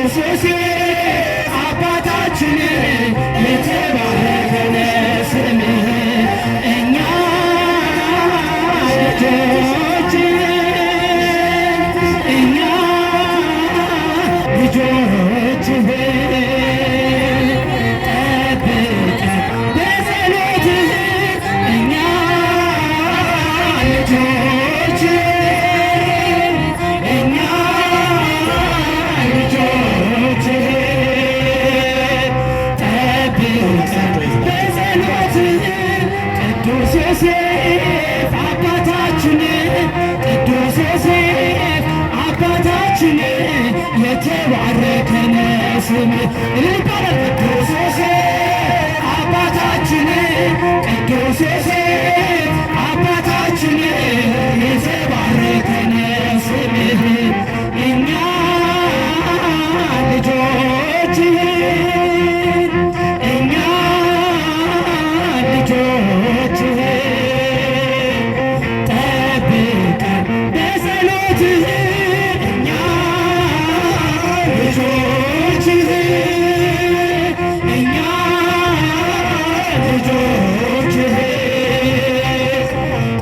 ኢየሱስ አባታችን የተባረከ ስምህ እኛ ልጆች እኛ ልጆችህ ጠብቀን በጸሎትህ እኛ ልጆችህ እኛ ልጆችህ ጠብቀን በጸሎትህ ቅዱስ ዮሴፍ አባታችን ቅዱስ ዮሴፍ አባታችን የተባረከ ስምህ ይባላል። ቅዱስ ዮሴፍ አባታችን ቅዱስ ዮሴፍ አባታችን የተባረከ ስምህ እኛ ልጆችህ እኛ ልጆችህ ጠብቀን በጸሎትህ እኛ ልጆችህ እኛ ልጆችህ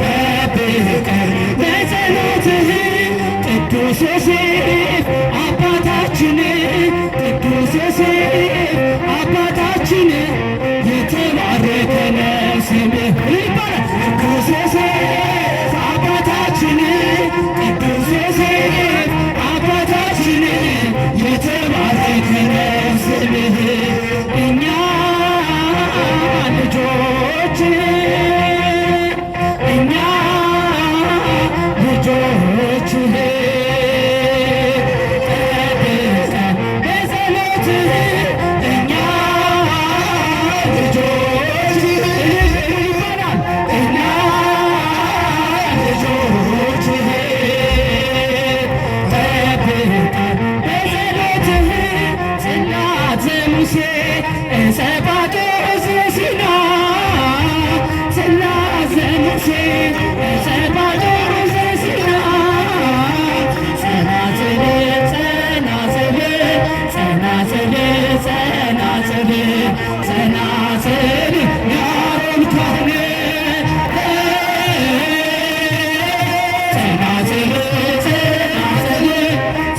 ጠብቀን በጸሎትህ ቅዱስ ዮሴፍ አባታችን ቅዱስ ዮሴፍ አባታችን የተባረከ ስምህ ይባላል። ቅዱስ ዮሴፍ አባታችን ቅዱስ ዮሴፍ አባታችን የተባረከ ስምህ እኛ ልጆችህ እኛ ልጆችህ ጠብቀን በጸሎትህ እኛ ልጆችህ ይባላል። እኛ ልጆችህ ጠብቀን በጸሎትህ ጽላተ ሙሴ እጸጳጦስ ሲና ጽላተ ሙሴ እጸጳጦስ ሲና ጸናጽል ጸናጽል ጸናጽል ጸናጽል ጸናጽል የአሮን ካህን ጸናጽል ጸናጽል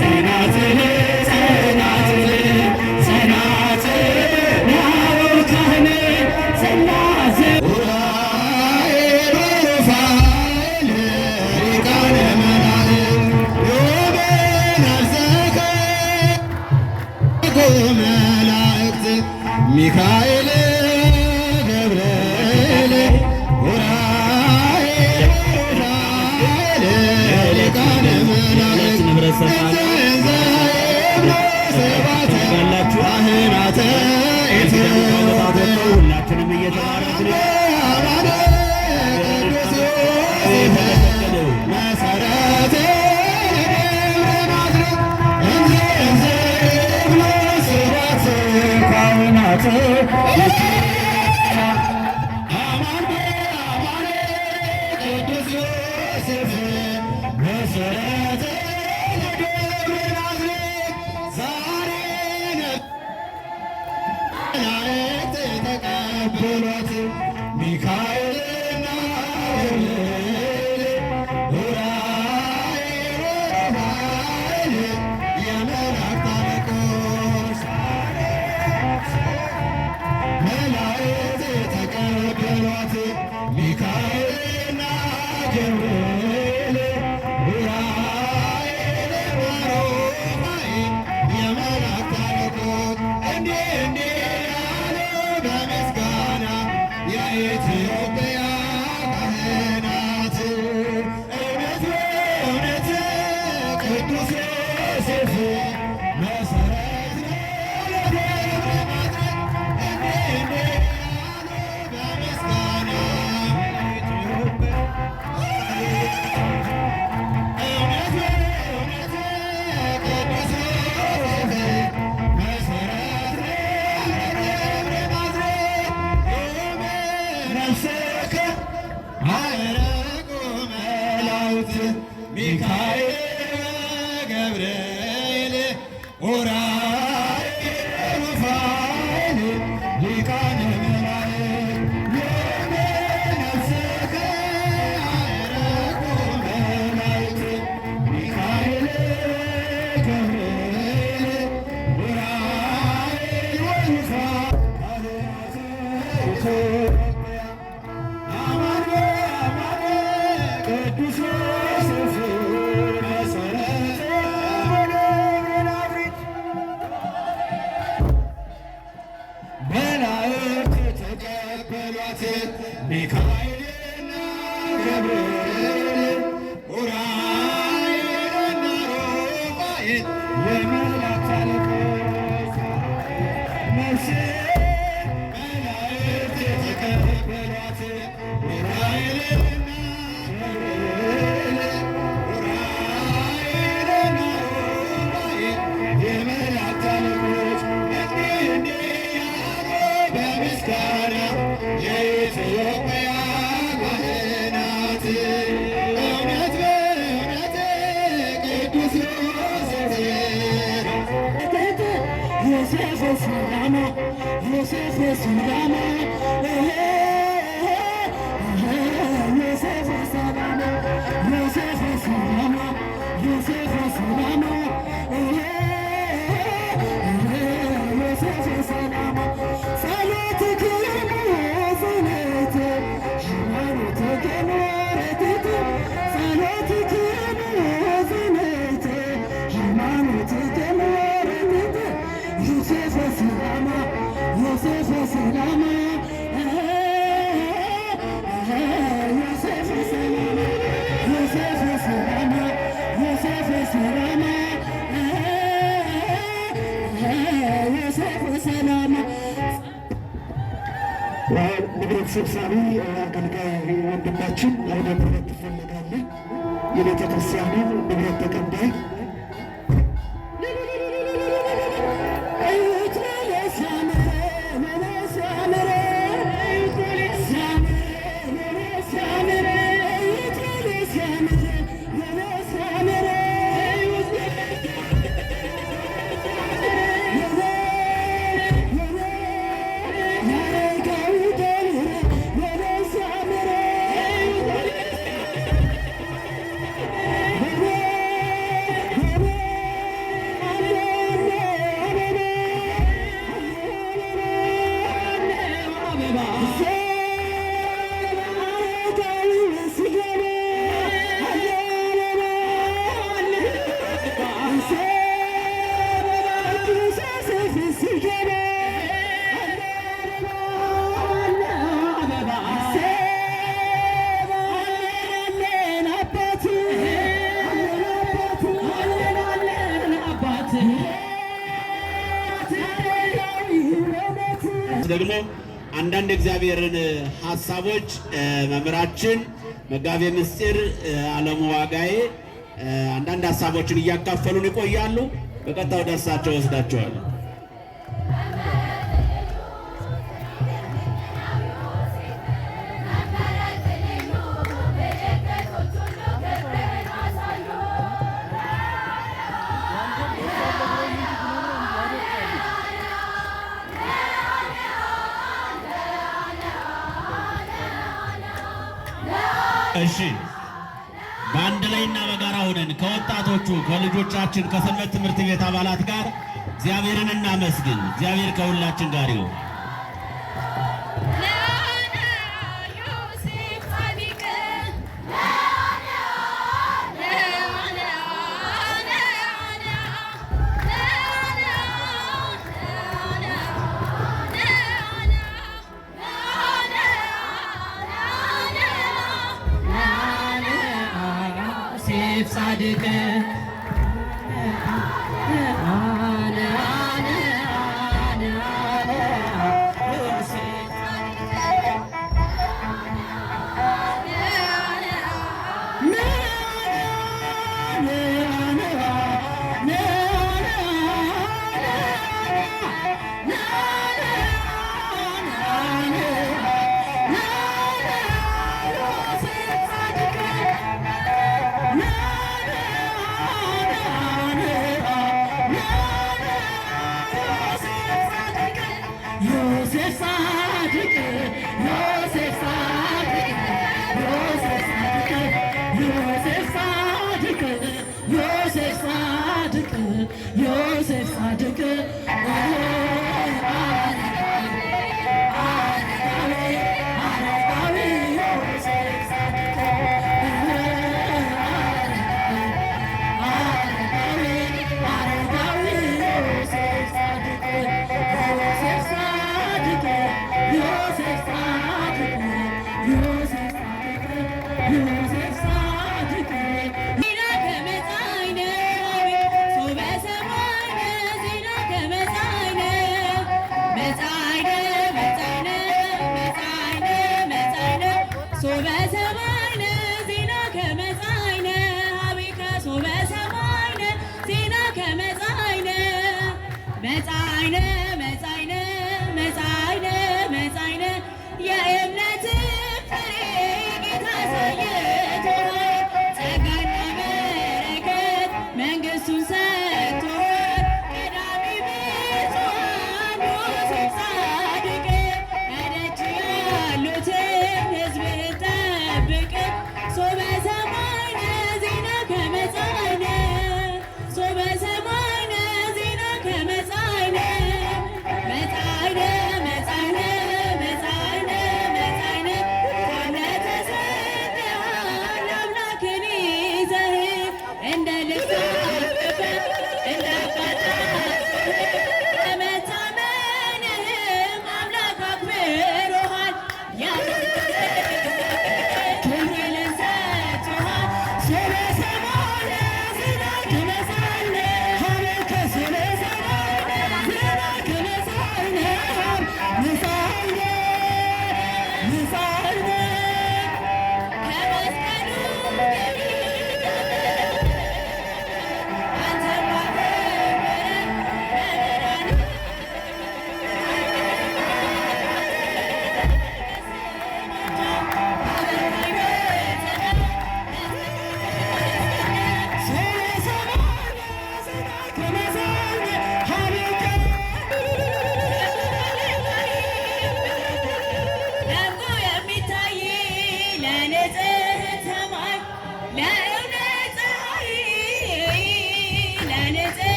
ጸናጽል ጸናጽል ጸናጽል የአሮን ካህን ጸናጽል ሚካኤል ገብርኤል ኡራኤል ሊቃነ መላእክት ካህናተ ሁላችንም እየተባረክን መሰረተ ካህናት ቅዱስ ዮሴፍ መሰረተ ዛሬ መላእክት ተቀበሏት ሚካኤልና ገብርኤል ኡራኤል ሩፋኤል የመላእክት አለቆች መላእክት ተቀበሏት ሚካኤልና ገብርኤል ኡራኤል ሩፋኤል የመላእክት አለቆች እንዲህ እንዲህ ያሉ በምስጋና የኢትዮጵያ ካህናት ዮሴፍ ሰላማ ዮሴፍ ሰላማ ዮሴፍ ሰላማ ዮሴፍ ሰላማ ዮሴፍ ሰላማ ዮሴፍ ሰላማ ጸሎትክሙ ዘኔተ ሃይማኖትክሙ ረድኤተ ጸሎትክሙ ዘኔተ ሃይማኖትክሙ ረድኤተ ዮሴፍ ሰላማ ዮሴፍ ሰላማ ዮሴፍ ሰላማ ዮሴፍ ሰላማ ዮሴፍ ሰላማ ዮሴፍ ሰላማ ንብረት ሰብሳቢ አገልጋይ ወንድማችን ወደ ንብረት ትፈልጋለህ። የቤተ ክርስቲያኑ ንብረት ተቀባይ ደግሞ አንዳንድ እግዚአብሔርን ሐሳቦች መምህራችን መጋቤ ምስጢር ዓለሙ ዋጋዬ አንዳንድ ሐሳቦችን እያካፈሉን ይቆያሉ። በቀጥታ ወደ እርሳቸው ወስዳቸዋል። እሺ በአንድ ላይና በጋራ ሆነን ከወጣቶቹ ከልጆቻችን ከሰንበት ትምህርት ቤት አባላት ጋር እግዚአብሔርን እናመስግን። እግዚአብሔር ከሁላችን ጋር ይሁን። ጻድቅ ዮሴፍ ጻድቅ መንግስቱን ሰጥቶ ቀዳሚ ቤት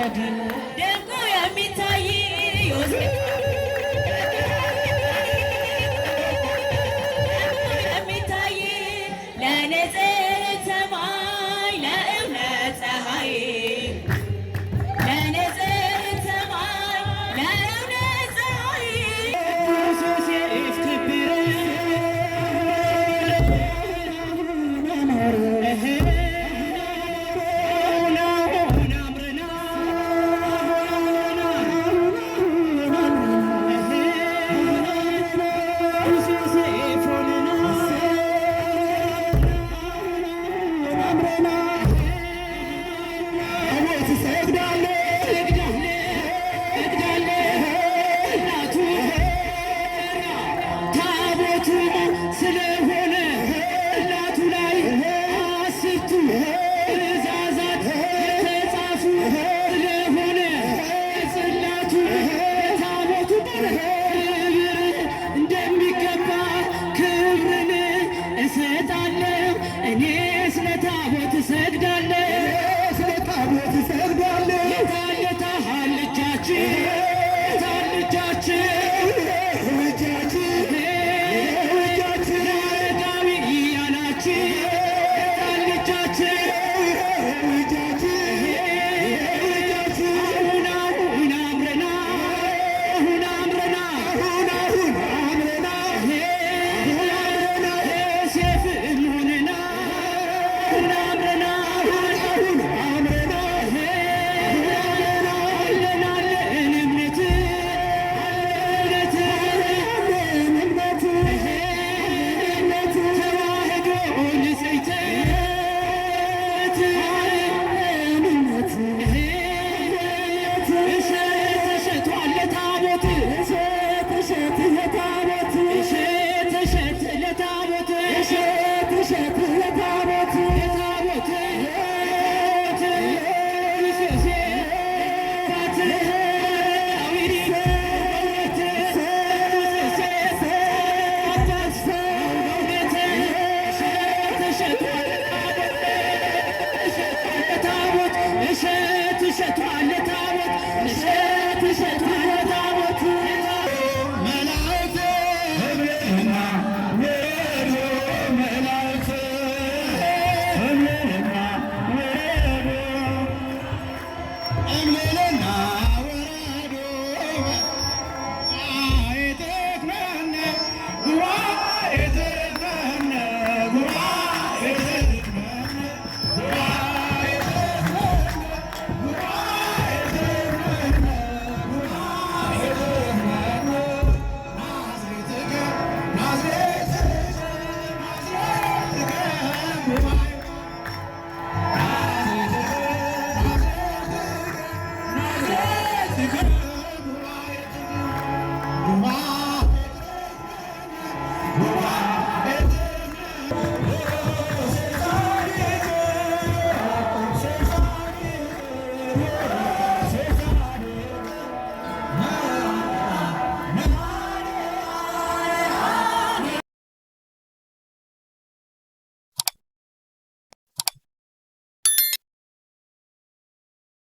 ደምቆ የሚታይ ዮሴፍ የሚታይ ለንጽሕት ሰማይ ለእውነት ፀሐይ ለንጽሕት ሰማይ ለእውነት ፀሐይ ዮሴፍ ክብር ስለሆነ እናቱ ላይ አስርቱ ትእዛዛት የተጻፉ ስለሆነ ጽላቱ የታቦቱ ክብር እንደሚገባ ክብርን እሰጣለሁ እኔ ስለ ታቦት እሰግዳለሁ።